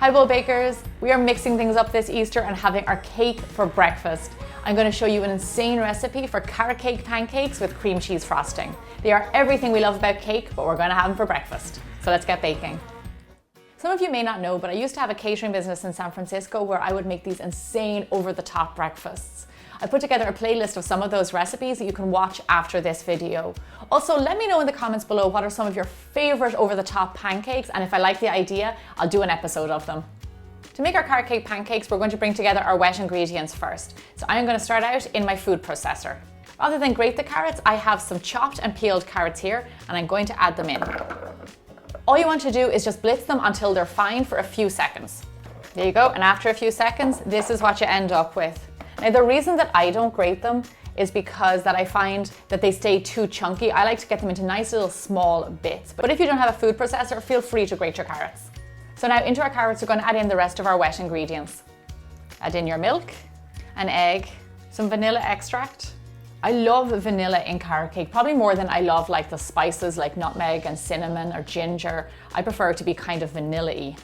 Hi Bowl Bakers, we are mixing things up this Easter and having our cake for breakfast. I'm going to show you an insane recipe for carrot cake pancakes with cream cheese frosting. They are everything we love about cake, but we're going to have them for breakfast. So let's get baking. Some of you may not know, but I used to have a catering business in San Francisco where I would make these insane over-the-top breakfasts. I put together a playlist of some of those recipes that you can watch after this video. Also, let me know in the comments below what are some of your favorite over-the-top pancakes, and if I like the idea, I'll do an episode of them. To make our carrot cake pancakes, we're going to bring together our wet ingredients first. So I'm going to start out in my food processor. Rather than grate the carrots, I have some chopped and peeled carrots here, and I'm going to add them in. All you want to do is just blitz them until they're fine for a few seconds. There you go, and after a few seconds, this is what you end up with. Now, the reason that I don't grate them is because I find that they stay too chunky. I like to get them into nice little small bits. But if you don't have a food processor, feel free to grate your carrots. So now into our carrots, we're going to add in the rest of our wet ingredients. Add in your milk, an egg, some vanilla extract. I love vanilla in carrot cake, probably more than I love like the spices like nutmeg and cinnamon or ginger. I prefer it to be kind of vanilla-y.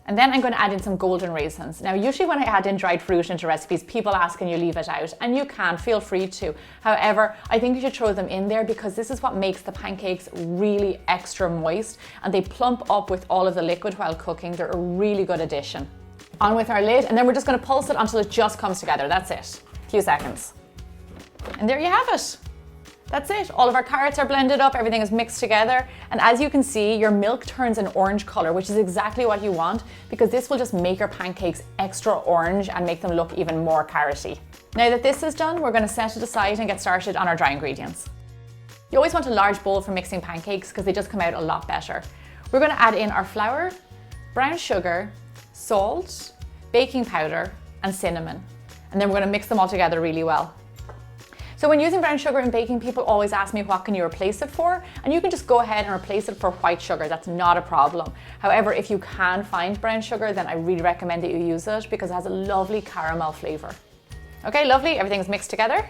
And then I'm going to add in some golden raisins. Now, usually when I add in dried fruit into recipes, people ask can you leave it out? And you can, feel free to. However, I think you should throw them in there because this is what makes the pancakes really extra moist and they plump up with all of the liquid while cooking. They're a really good addition. On with our lid, and then we're just going to pulse it until it just comes together. That's it. A few seconds. And there you have it. That's it. All of our carrots are blended up, everything is mixed together. And as you can see, your milk turns an orange color, which is exactly what you want because this will just make your pancakes extra orange and make them look even more carroty. Now that this is done, we're going to set it aside and get started on our dry ingredients. You always want a large bowl for mixing pancakes because they just come out a lot better. We're going to add in our flour, brown sugar, salt, baking powder, and cinnamon. And then we're going to mix them all together really well. So when using brown sugar in baking, people always ask me what can you replace it for? And you can just go ahead and replace it for white sugar. That's not a problem. However, if you can find brown sugar, then I really recommend that you use it because it has a lovely caramel flavor. Okay, lovely, everything's mixed together.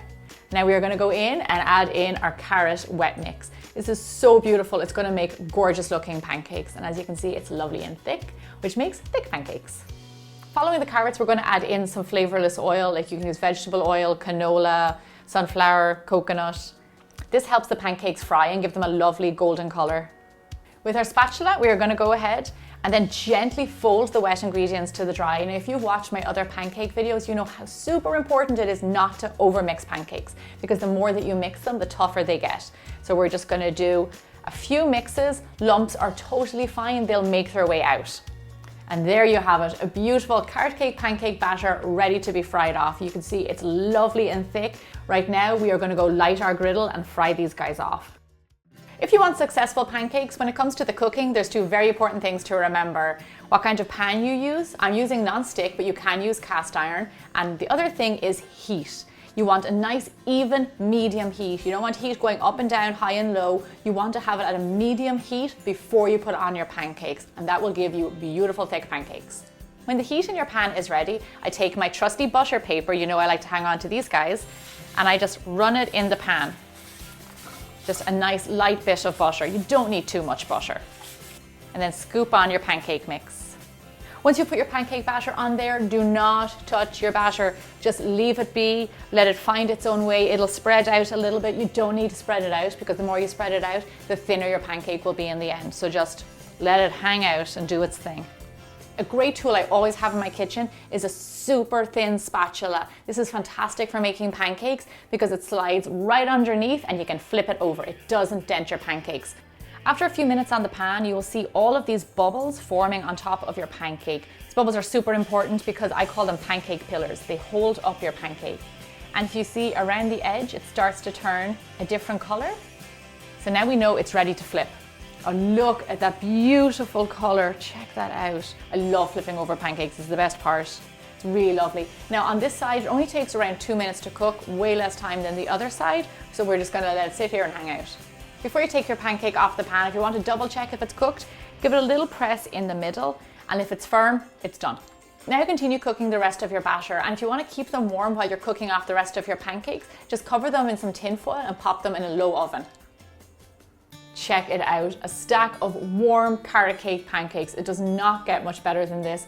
Now we are going to go in and add in our carrot wet mix. This is so beautiful. It's going to make gorgeous looking pancakes. And as you can see, it's lovely and thick, which makes thick pancakes. Following the carrots, we're going to add in some flavorless oil, like you can use vegetable oil, canola, sunflower, coconut. This helps the pancakes fry and give them a lovely golden color. With our spatula, we are going to go ahead and then gently fold the wet ingredients to the dry. And if you watch my other pancake videos, you know how super important it is not to overmix pancakes because the more that you mix them, the tougher they get. So we're just going to do a few mixes. Lumps are totally fine. They'll make their way out. And there you have it, a beautiful carrot cake pancake batter ready to be fried off. You can see it's lovely and thick. Right now, we are going to go light our griddle and fry these guys off. If you want successful pancakes, when it comes to the cooking, there's two very important things to remember. What kind of pan you use. I'm using non-stick, but you can use cast iron. And the other thing is heat. You want a nice, even, medium heat. You don't want heat going up and down, high and low. You want to have it at a medium heat before you put on your pancakes, and that will give you beautiful, thick pancakes. When the heat in your pan is ready, I take my trusty butter paper, you know I like to hang on to these guys, and I just run it in the pan. Just a nice, light bit of butter. You don't need too much butter. And then scoop on your pancake mix. Once you put your pancake batter on there, do not touch your batter. Just leave it be, let it find its own way. It'll spread out a little bit. You don't need to spread it out because the more you spread it out, the thinner your pancake will be in the end. So just let it hang out and do its thing. A great tool I always have in my kitchen is a super thin spatula. This is fantastic for making pancakes because it slides right underneath and you can flip it over. It doesn't dent your pancakes. After a few minutes on the pan, you will see all of these bubbles forming on top of your pancake. These bubbles are super important because I call them pancake pillars. They hold up your pancake. And if you see around the edge, it starts to turn a different color. So now we know it's ready to flip. Oh, look at that beautiful color. Check that out. I love flipping over pancakes. It's the best part. It's really lovely. Now on this side, it only takes around 2 minutes to cook, way less time than the other side. So we're just gonna let it sit here and hang out. Before you take your pancake off the pan, if you want to double check if it's cooked, give it a little press in the middle, and if it's firm, it's done. Now continue cooking the rest of your batter, and if you want to keep them warm while you're cooking off the rest of your pancakes, just cover them in some tin foil and pop them in a low oven. Check it out, a stack of warm carrot cake pancakes. It does not get much better than this.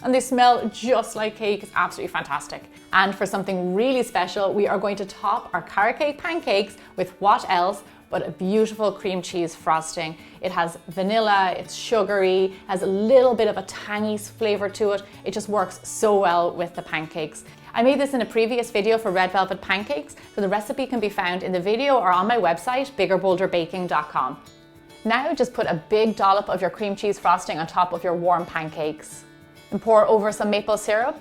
and they smell just like cake. It's absolutely fantastic. And for something really special, we are going to top our carrot cake pancakes with what else but a beautiful cream cheese frosting. It has vanilla, it's sugary, has a little bit of a tangy flavor to it. It just works so well with the pancakes. I made this in a previous video for red velvet pancakes, so the recipe can be found in the video or on my website, biggerbolderbaking.com. Now just put a big dollop of your cream cheese frosting on top of your warm pancakes and pour over some maple syrup.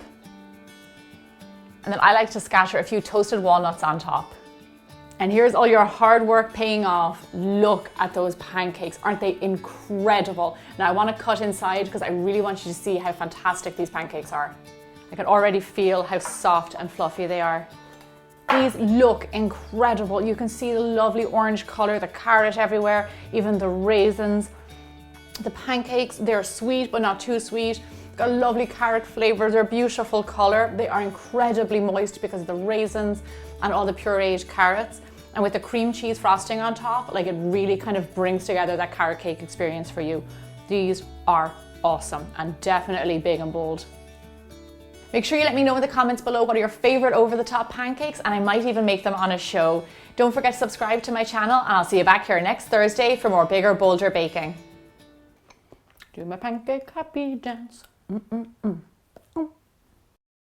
And then I like to scatter a few toasted walnuts on top. And here's all your hard work paying off. Look at those pancakes. Aren't they incredible? Now I want to cut inside because I really want you to see how fantastic these pancakes are. I can already feel how soft and fluffy they are. These look incredible. You can see the lovely orange color, the carrot everywhere, even the raisins. The pancakes, they're sweet but not too sweet. Got a lovely carrot flavor, they're beautiful color. They are incredibly moist because of the raisins and all the pureed carrots. And with the cream cheese frosting on top, like it really kind of brings together that carrot cake experience for you. These are awesome and definitely big and bold. Make sure you let me know in the comments below what are your favorite over-the-top pancakes, and I might even make them on a show. Don't forget to subscribe to my channel, and I'll see you back here next Thursday for more bigger, bolder baking. Do my pancake happy dance.